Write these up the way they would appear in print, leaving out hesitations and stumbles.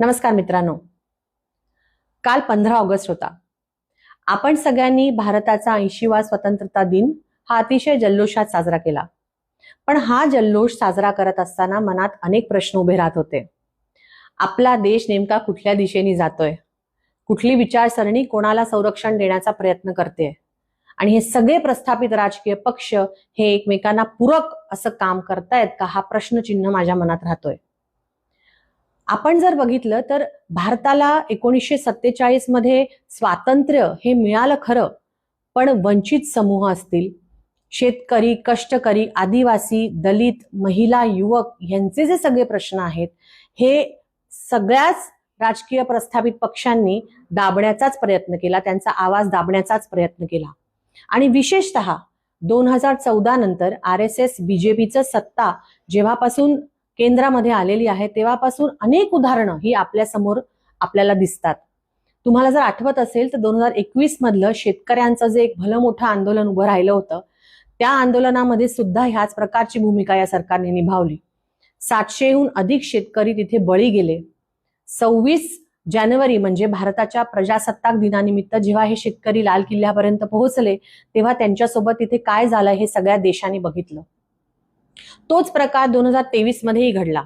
नमस्कार मित्रांनो. काल 15 ऑगस्ट होता. आपण सगळ्यांनी भारताचा 80वा स्वतंत्रता दिन हा अतिशय जल्लोषात साजरा केला. पण हा जल्लोष साजरा करत असताना मनात अनेक प्रश्न उभे राहत होते. आपला देश नेमका कुठल्या दिशेने जातोय? कुठली विचारसरणी कोणाला संरक्षण देण्याचा प्रयत्न करते? आणि हे सगळे प्रस्थापित राजकीय पक्ष हे एकमेकांना पूरक असं काम करतायत का, हा प्रश्नचिन्ह माझ्या मनात राहतोय. आपण जर बघितलं तर भारताला 1947 मध्ये स्वातंत्र्य हे मिळालं खरं, पण वंचित समूह असतील, शेतकरी, कष्टकरी, आदिवासी, दलित, महिला, युवक यांचे जे सगळे प्रश्न आहेत हे सगळ्याच राजकीय प्रस्थापित पक्षांनी दाबण्याचाच प्रयत्न केला, त्यांचा आवाज दाबण्याचाच प्रयत्न केला. आणि विशेषतः 2014 नंतर RSS BJPचं सत्ता जेव्हापासून केंद्रामध्ये आलेली आहे तेव्हापासून अनेक उदाहरणं ही आपल्या समोर आपल्याला दिसतात. तुम्हाला जर आठवत असेल तर 2021 मधलं शेतकऱ्यांचं जे एक भलं मोठं आंदोलन उभं राहिलं होतं, त्या आंदोलनामध्ये सुद्धा ह्याच प्रकारची भूमिका या सरकारने निभावली. 700हून अधिक शेतकरी तिथे बळी गेले. 26 जानेवारी म्हणजे भारताच्या प्रजासत्ताक दिनानिमित्त जेव्हा हे शेतकरी लाल किल्ल्यापर्यंत पोहोचले तेव्हा त्यांच्यासोबत तिथे काय झालं हे सगळ्या देशाने बघितलं. तोच प्रकार 2023 मध्येही घडला.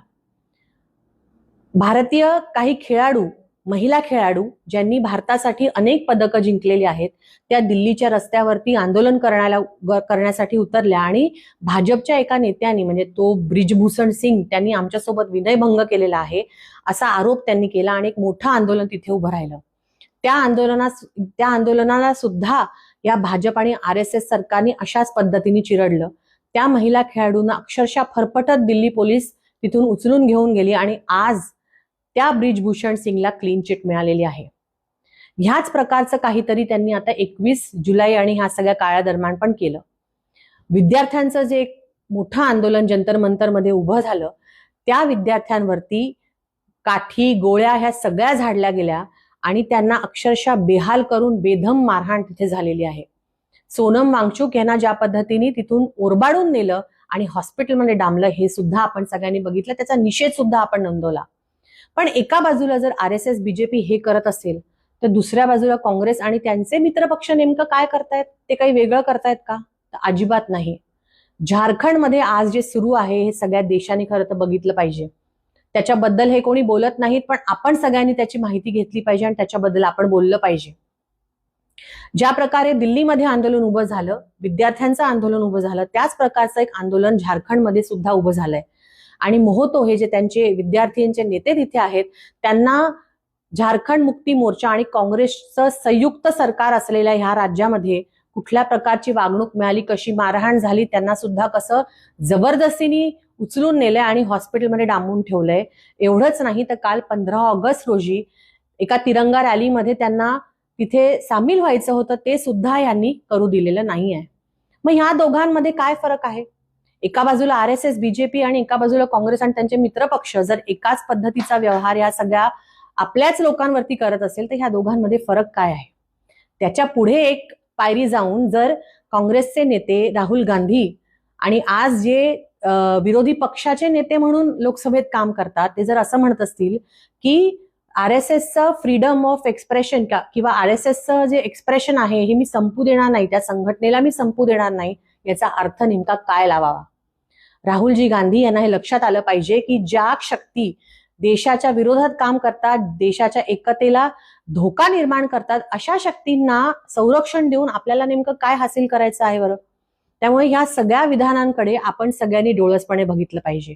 भारतीय काही खेळाडू, महिला खेळाडू ज्यांनी भारतासाठी अनेक पदकं जिंकलेली आहेत, त्या दिल्लीच्या रस्त्यावरती आंदोलन करण्यासाठी उतरल्या आणि भाजपच्या एका नेत्यांनी म्हणजे तो ब्रिजभूषण सिंग त्यांनी आमच्यासोबत विनयभंग केलेला आहे असा आरोप त्यांनी केला आणि एक मोठं आंदोलन तिथे उभं राहिलं. त्या आंदोलनाला सुद्धा या भाजप आणि RSS सरकारने अशाच पद्धतीने चिरडलं. त्या महिला खेळाडूंना अक्षरशः फरफटत दिल्ली पोलीस तिथून उचलून घेऊन गेली आणि आज त्या ब्रिजभूषण सिंगला क्लीन चिट मिळालेली आहे. ह्याच प्रकारचं काहीतरी त्यांनी आता 21 जुलै आणि ह्या सगळ्या काळा दरम्यान पण केलं. विद्यार्थ्यांचं जे एक मोठं आंदोलन जंतर मंतर मध्ये उभं झालं, त्या विद्यार्थ्यांवरती काठी, गोळ्या ह्या सगळ्या झाडल्या गेल्या आणि त्यांना अक्षरशः बेहाल करून बेधम मारहाण तिथे झालेली आहे. सोनम वांगचुक यांना ज्या पद्धतीने तिथून ओरबाडून नेलं आणि हॉस्पिटलमध्ये डांबलं हे सुद्धा आपण सगळ्यांनी बघितलं, त्याचा निषेध सुद्धा आपण नोंदवला. पण एका बाजूला जर RSS BJP हे करत असेल तर दुसऱ्या बाजूला काँग्रेस आणि त्यांचे मित्रपक्ष नेमकं काय करतायत? ते काही वेगळं करतायत का? तर अजिबात नाही. झारखंडमध्ये आज जे सुरू आहे हे सगळ्या देशांनी खरं तर बघितलं पाहिजे. त्याच्याबद्दल हे कोणी बोलत नाहीत, पण आपण सगळ्यांनी त्याची माहिती घेतली पाहिजे आणि त्याच्याबद्दल आपण बोललं पाहिजे. ज्या प्रकारे दिल्लीमध्ये आंदोलन उभं झालं, विद्यार्थ्यांचं आंदोलन उभं झालं, त्याच प्रकारचं एक आंदोलन झारखंडमध्ये सुद्धा उभं झालंय. आणि मोहतो हे जे त्यांचे विद्यार्थ्यांचे नेते तिथे आहेत, त्यांना झारखंड मुक्ती मोर्चा आणि काँग्रेसचं संयुक्त सरकार असलेल्या ह्या राज्यामध्ये कुठल्या प्रकारची वागणूक मिळाली, कशी मारहाण झाली, त्यांना सुद्धा कसं जबरदस्तीने उचलून नेलंय आणि हॉस्पिटलमध्ये डांबून ठेवलंय. एवढंच नाही तर काल 15 ऑगस्ट रोजी एका तिरंगा रॅलीमध्ये त्यांना तिथे सामील व्हायचं होतं, ते सुद्धा यांनी करू दिलेलं नाहीये. मग ह्या दोघांमध्ये काय फरक आहे? एका बाजूला RSS BJP आणि एका बाजूला काँग्रेस आणि त्यांचे मित्रपक्ष जर एकाच पद्धतीचा व्यवहार या सगळ्या आपल्याच लोकांवरती करत असेल तर ह्या दोघांमध्ये फरक काय आहे? त्याच्या पुढे एक पायरी जाऊन जर काँग्रेसचे नेते राहुल गांधी आणि आज जे विरोधी पक्षाचे नेते म्हणून लोकसभेत काम करतात ते जर असं म्हणत असतील की RSSचं फ्रीडम ऑफ एक्सप्रेशन किंवा RSSचं जे एक्सप्रेशन आहे हे मी संपू देणार नाही, त्या संघटनेला मी संपू देणार नाही, याचा अर्थ नेमका काय लावावा? राहुलजी गांधी यांना हे लक्षात आलं पाहिजे की ज्या शक्ती देशाच्या विरोधात काम करतात, देशाच्या एकतेला धोका निर्माण करतात, अशा शक्तींना संरक्षण देऊन आपल्याला नेमकं काय हासिल करायचं आहे बरं? त्यामुळे ह्या सगळ्या विधानांकडे आपण सगळ्यांनी डोळसपणे बघितलं पाहिजे.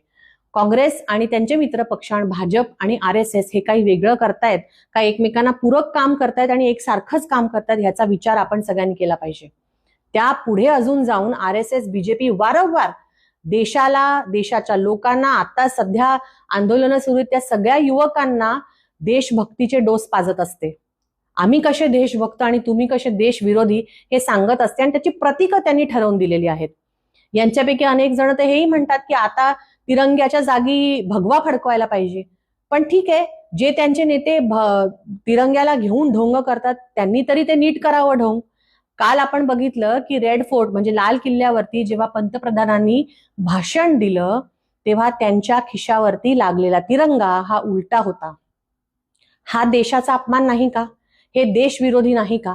काँग्रेस आणि त्यांचे मित्रपक्ष आणि भाजप आणि RSS हे काही वेगळं करतायत का, एकमेकांना पूरक काम करतायत आणि एकसारखंच काम करतायत, ह्याचा विचार आपण सगळ्यांनी केला पाहिजे. त्या पुढे अजून जाऊन RSS BJP वारंवार देशाला, देशाच्या लोकांना, आता सध्या आंदोलनं सुरू आहेत त्या सगळ्या युवकांना देशभक्तीचे डोस पाजत असते. आम्ही कसे देशभक्त आणि तुम्ही कसे देशविरोधी हे सांगत असते आणि त्याची प्रतीकं त्यांनी ठरवून दिलेली आहेत. यांच्यापैकी अनेक जण तर हेही म्हणतात की आता तिरंग्याच्या जागी भगवा फडकवायला पाहिजे. पण ठीक आहे, जे त्यांचे नेते तिरंग्याला घेऊन ढोंग करतात त्यांनी तरी ते नीट करावं ढोंग. काल आपण बघितलं की रेड फोर्ट म्हणजे लाल किल्ल्यावरती जेव्हा पंतप्रधानांनी भाषण दिलं तेव्हा त्यांच्या खिशावरती लागलेला तिरंगा हा उलटा होता. हा देशाचा अपमान नाही का? हे देशविरोधी नाही का?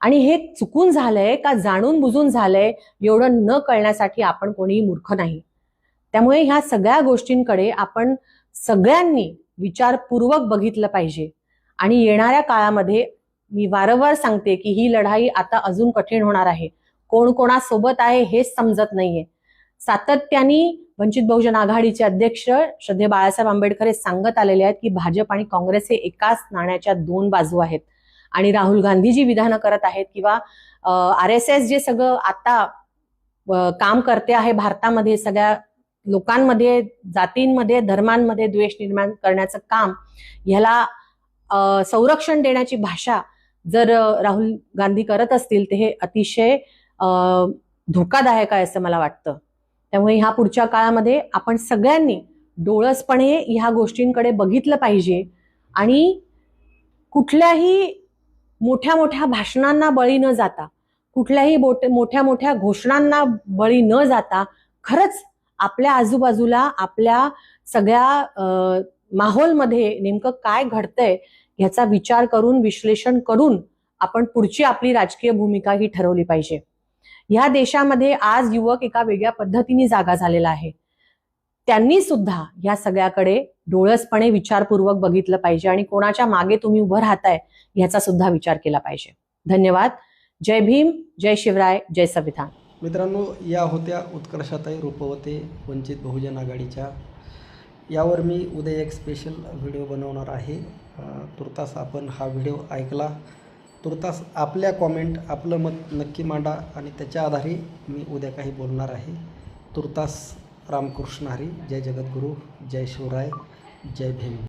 आणि हे चुकून झालंय का जाणून बुजून झालंय एवढं न कळण्यासाठी आपण कोणीही मूर्ख नाही. त्यामुळे ह्या सगळ्या गोष्टींकडे आपण सगळ्यांनी विचारपूर्वक बघितलं पाहिजे. आणि येणाऱ्या काळामध्ये मी वारंवार सांगते की ही लढाई आता अजून कठीण होणार आहे. कोण कोणासोबत आहे हेच समजत नाहीये. सातत्याने वंचित बहुजन आघाडीचे अध्यक्ष श्रद्धेय बाळासाहेब आंबेडकर हे सांगत आलेले आहेत की भाजप आणि काँग्रेस हे एकाच नाण्याच्या दोन बाजू आहेत. आणि राहुल गांधी जी विधानं करत आहेत किंवा RSS जे सगळं आता काम करते आहे भारतामध्ये, सगळ्या लोकांमध्ये, जातींमध्ये, धर्मांमध्ये द्वेष निर्माण करण्याचं काम, ह्याला संरक्षण देण्याची भाषा जर राहुल गांधी करत असतील तर हे अतिशय धोकादायक आहे असं मला वाटतं. त्यामुळे ह्या पुढच्या काळामध्ये आपण सगळ्यांनी डोळसपणे ह्या गोष्टींकडे बघितलं पाहिजे आणि कुठल्याही मोठ्या मोठ्या भाषणांना बळी न जाता, कुठल्याही मोठ्या मोठ्या घोषणांना बळी न जाता खरंच आपल्या आजूबाजूला, आपल्या सगळ्या माहोलमध्ये नेमकं काय घडतंय ह्याचा विचार करून, विश्लेषण करून आपण पुढची आपली राजकीय भूमिका ही ठरवली पाहिजे. ह्या देशामध्ये आज युवक एका वेगळ्या पद्धतीने जागा झालेला आहे. त्यांनी सुद्धा या सगळ्याकडे डोळसपणे विचारपूर्वक बघितलं पाहिजे आणि कोणाच्या मागे तुम्ही उभं राहताय ह्याचा सुद्धा विचार केला पाहिजे. धन्यवाद. जय भीम, जय शिवराय, जय संविधान. मित्रांनो, या होत्या उत्कर्षाताई रुपवते वंचित बहुजन आघाडीच्या. यावर मी उद्या एक स्पेशल व्हिडिओ बनवणार आहे. तुर्तास आपण हा व्हिडिओ ऐकला, तुर्तास आपल्या कॉमेंट, आपलं मत नक्की मांडा आणि त्याच्या आधारे मी उद्या काही बोलणार आहे. तुर्तास रामकृष्ण हरी. जय जगद्गुरू, जय शिवराय, जय भीम.